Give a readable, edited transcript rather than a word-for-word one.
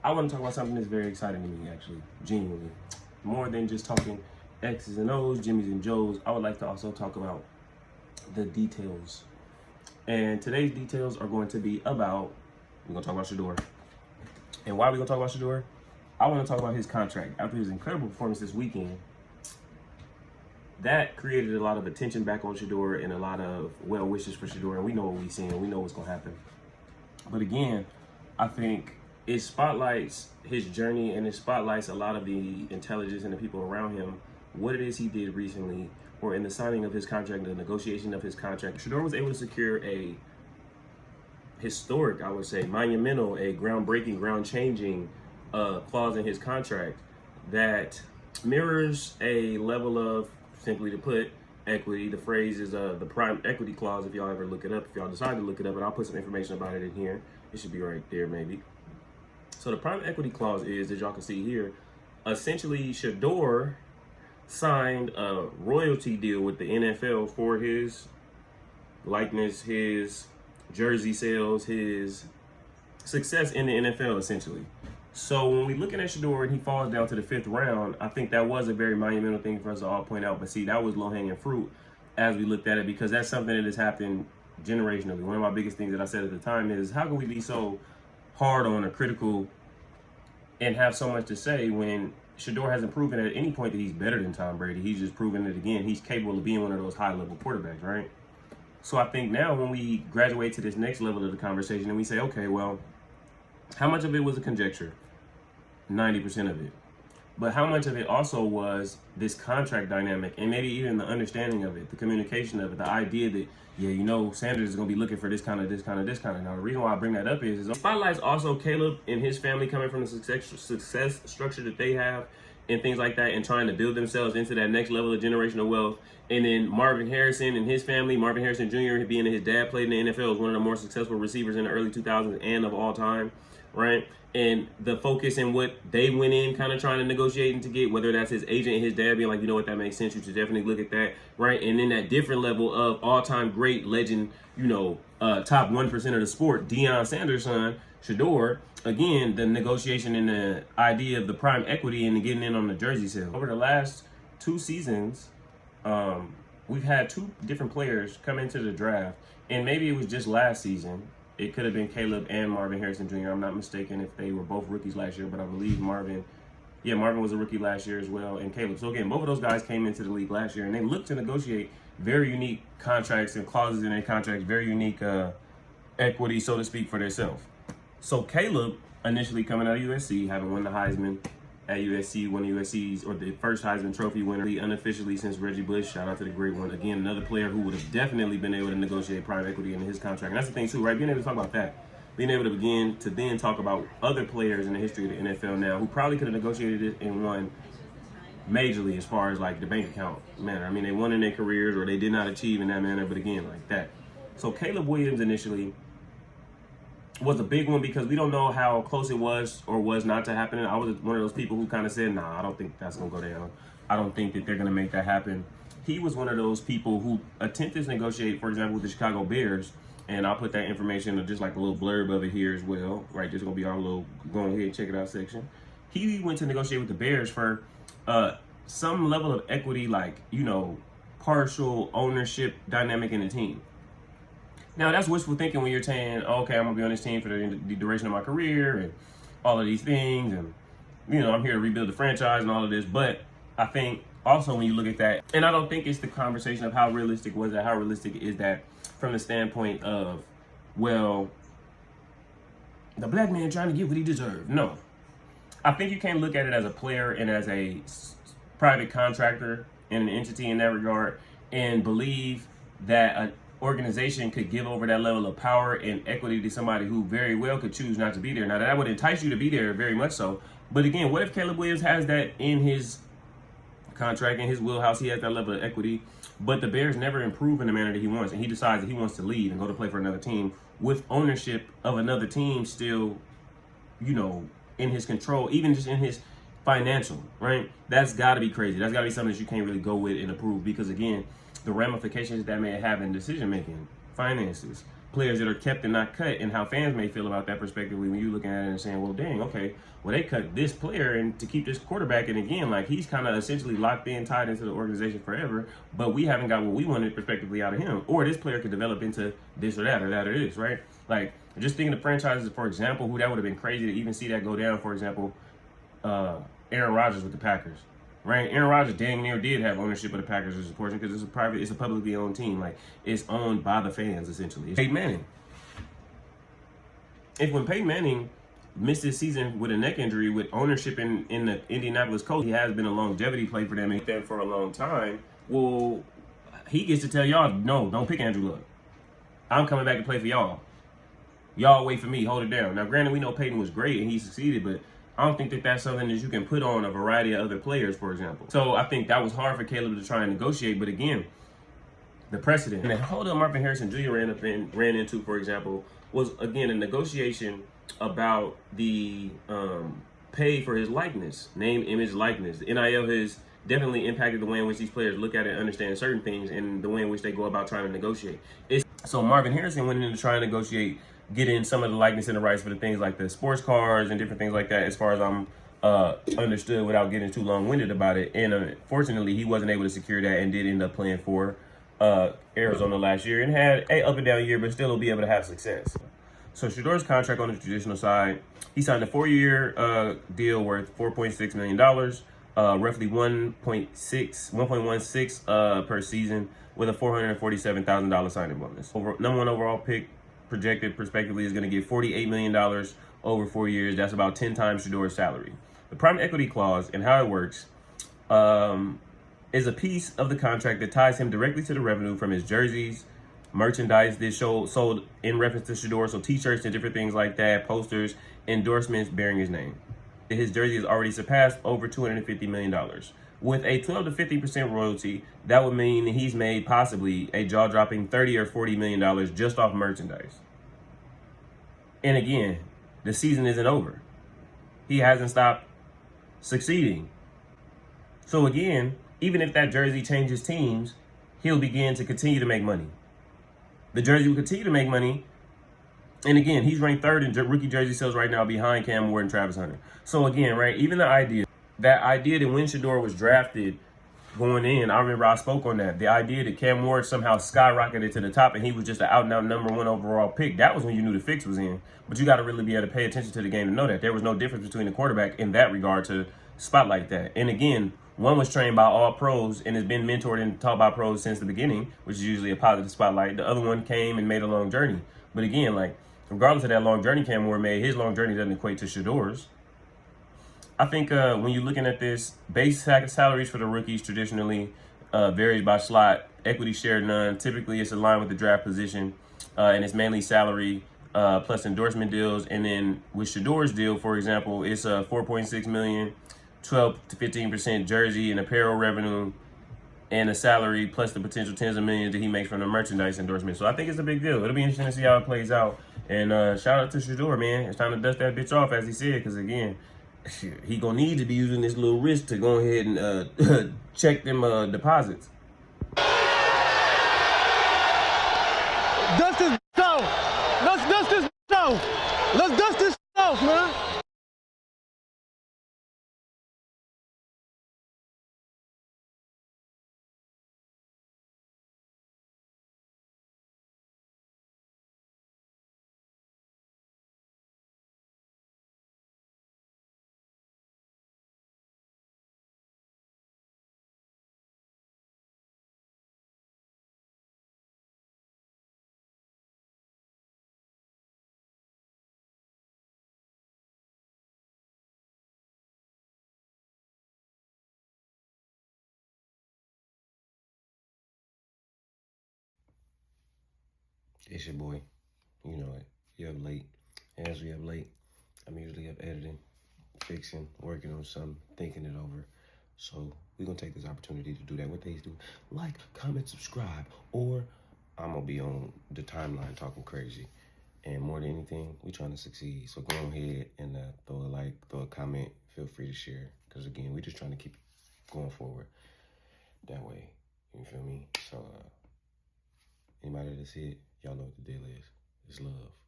I want to talk about something that's very exciting to me, actually, genuinely. More than just talking X's and O's, Jimmy's and Joe's, I would like to also talk about the details. And today's details are going to be about, we're going to talk about Shedeur. And why are we going to talk about Shedeur? I want to talk about his contract. After his incredible performance this weekend, that created a lot of attention back on Shedeur and a lot of well wishes for Shedeur. And we know what we're seeing. We know what's going to happen. But again, I think it spotlights his journey and it spotlights a lot of the intelligence and the people around him, what it is he did recently, or in the signing of his contract, the negotiation of his contract. Shedeur was able to secure a historic, I would say, monumental, a groundbreaking, ground-changing clause in his contract that mirrors a level of, simply to put, equity. The phrase is the prime equity clause, if y'all ever look it up, if y'all decide to look it up, and I'll put some information about it in here. It should be right there, maybe. So the prime equity clause is, as y'all can see here, essentially Shedeur signed a royalty deal with the NFL for his likeness, his jersey sales, his success in the NFL, essentially. So when we looking at Shedeur and he falls down to the 5th round, I think that was a very monumental thing for us to all point out. But see, that was low-hanging fruit as we looked at it, because that's something that has happened generationally. One of my biggest things that I said at the time is, how can we be so hard on or critical and have so much to say when Shedeur hasn't proven at any point that he's better than Tom Brady? He's just proven it again. He's capable of being one of those high-level quarterbacks, right? So I think now when we graduate to this next level of the conversation and we say, okay, well, how much of it was a conjecture? 90% of it. But how much of it also was this contract dynamic and maybe even the understanding of it, the communication of it, the idea that, yeah, you know, Sanders is going to be looking for this kind of. Now, the reason why I bring that up is spotlights also Caleb and his family coming from the success structure that they have and things like that, and trying to build themselves into that next level of generational wealth. And then Marvin Harrison and his family, Marvin Harrison Jr., being that his dad played in the NFL, is one of the more successful receivers in the early 2000s and of all time, right? And the focus and what they went in kind of trying to negotiate and to get, whether that's his agent and his dad being like, you know what, that makes sense, you should definitely look at that, right? And then that different level of all-time great legend, you know, top 1% of the sport, Deion Sanders' son, Shedeur, again, the negotiation and the idea of the prime equity and getting in on the jersey sale. Over the last 2 seasons, we've had 2 different players come into the draft, and maybe it was just last season. It could have been Caleb and Marvin Harrison Jr. I'm not mistaken if they were both rookies last year, but I believe Marvin was a rookie last year as well, and Caleb. So again, both of those guys came into the league last year, and they looked to negotiate very unique contracts and clauses in their contracts, very unique equity, so to speak, for themselves. So Caleb, initially coming out of USC, having won the Heisman at USC, one of USC's, or the first Heisman Trophy winner, unofficially since Reggie Bush. Shout out to the great one. Again, another player who would have definitely been able to negotiate prime equity into his contract. And that's the thing too, right? Being able to talk about that. Being able to begin to then talk about other players in the history of the NFL now who probably could have negotiated it and won majorly as far as like the bank account manner. I mean, they won in their careers or they did not achieve in that manner, but again, like that. So Caleb Williams initially was a big one because we don't know how close it was or was not to happen. I was one of those people who kind of said, nah, I don't think that's going to go down. I don't think that they're going to make that happen. He was one of those people who attempted to negotiate, for example, with the Chicago Bears, and I'll put that information or just like a little blurb of it here as well, right? There's going to be our little go ahead and check it out section. He went to negotiate with the Bears for some level of equity, like, you know, partial ownership dynamic in the team. Now, that's wishful thinking when you're saying, okay, I'm going to be on this team for the duration of my career and all of these things. And, you know, I'm here to rebuild the franchise and all of this. But I think also when you look at that, and I don't think it's the conversation of how realistic was that, how realistic is that from the standpoint of, well, the black man trying to get what he deserved. No. I think you can't look at it as a player and as a private contractor and an entity in that regard and believe that an organization could give over that level of power and equity to somebody who very well could choose not to be there. Now, that would entice you to be there very much so. But again, what if Caleb Williams has that in his contract, in his wheelhouse, he has that level of equity, but the Bears never improve in the manner that he wants, and he decides that he wants to leave and go to play for another team with ownership of another team still, you know, in his control, even just in his financial, right? That's got to be crazy. That's got to be something that you can't really go with and approve because, again, the ramifications that may have in decision-making, finances, players that are kept and not cut, and how fans may feel about that perspectively when you're looking at it and saying, well, dang, okay, well, they cut this player and to keep this quarterback, and again, like, he's kind of essentially locked in, tied into the organization forever, but we haven't got what we wanted prospectively out of him. Or this player could develop into this or that or that or this, right? Like, just thinking of franchises, for example, who that would have been crazy to even see that go down, for example, Aaron Rodgers with the Packers. Right, Aaron Rodgers dang near did have ownership of the Packers as a portion because it's a publicly owned team. Like, it's owned by the fans essentially. It's Peyton Manning. When Peyton Manning missed this season with a neck injury with ownership in the Indianapolis Colts, he has been a longevity play for them and them for a long time. Well, he gets to tell y'all, no, don't pick Andrew Luck. I'm coming back to play for y'all. Y'all wait for me, hold it down. Now, granted, we know Peyton was great and he succeeded, but I don't think that that's something that you can put on a variety of other players, for example. So I think that was hard for Caleb to try and negotiate. But again, the precedent and the holdup Marvin Harrison Jr. ran into, for example, was again a negotiation about the pay for his likeness, name, image, likeness. The NIL has definitely impacted the way in which these players look at it and understand certain things and the way in which they go about trying to negotiate. So Marvin Harrison went in to try and negotiate getting some of the likeness and the rights for the things like the sports cars and different things like that, as far as I'm understood, without getting too long-winded about it. And unfortunately, he wasn't able to secure that and did end up playing for Arizona last year and had a up and down year, but still will be able to have success. So Shedeur's contract on the traditional side, he signed a 4-year deal worth $4.6 million, roughly 1.16 per season, with a $447,000 signing bonus. Number one overall pick, projected prospectively, is going to get $48 million over 4 years. That's about 10 times Shedeur's salary. The prime equity clause and how it works is a piece of the contract that ties him directly to the revenue from his jerseys, merchandise that's sold in reference to Shedeur, so t-shirts and different things like that, posters, endorsements bearing his name. His jersey has already surpassed over $250 million. With a 12 to 50% royalty, that would mean he's made possibly a jaw-dropping $30 or $40 million just off merchandise. And again, the season isn't over. He hasn't stopped succeeding. So again, even if that jersey changes teams, he'll begin to continue to make money. The jersey will continue to make money. And again, he's ranked third in rookie jersey sales right now behind Cam Ward and Travis Hunter. So again, right, even the idea that when Shedeur was drafted going in, I remember I spoke on that. The idea that Cam Ward somehow skyrocketed to the top and he was just an out-and-out number one overall pick, that was when you knew the fix was in. But you got to really be able to pay attention to the game to know that there was no difference between the quarterback in that regard to spotlight that. And again, one was trained by all pros and has been mentored and taught by pros since the beginning, which is usually a positive spotlight. The other one came and made a long journey. But again, like, regardless of that long journey Cam Ward made, his long journey doesn't equate to Shedeur's. I think when you're looking at this, base salaries for the rookies traditionally varies by slot. Equity share, none. Typically, it's aligned with the draft position, and it's mainly salary plus endorsement deals. And then with Shedeur's deal, for example, it's $4.6 million, 12 to 15% jersey and apparel revenue, and a salary plus the potential tens of millions that he makes from the merchandise endorsement. So I think it's a big deal. It'll be interesting to see how it plays out. And shout out to Shedeur, man. It's time to dust that bitch off, as he said, because again, he gonna need to be using this little wrist to go ahead and check them deposits. Dust this off. Let's dust this off. Let's dust this off, man. It's your boy. You know it. You're up late. And as we up late, I'm usually up editing, fixing, working on something, thinking it over. So we're going to take this opportunity to do that. What they do, like, comment, subscribe, or I'm going to be on the timeline talking crazy. And more than anything, we're trying to succeed. So go ahead and throw a like, throw a comment, feel free to share. Because again, we're just trying to keep going forward that way. You feel me? So anybody that see it, y'all know what the deal is. It's love.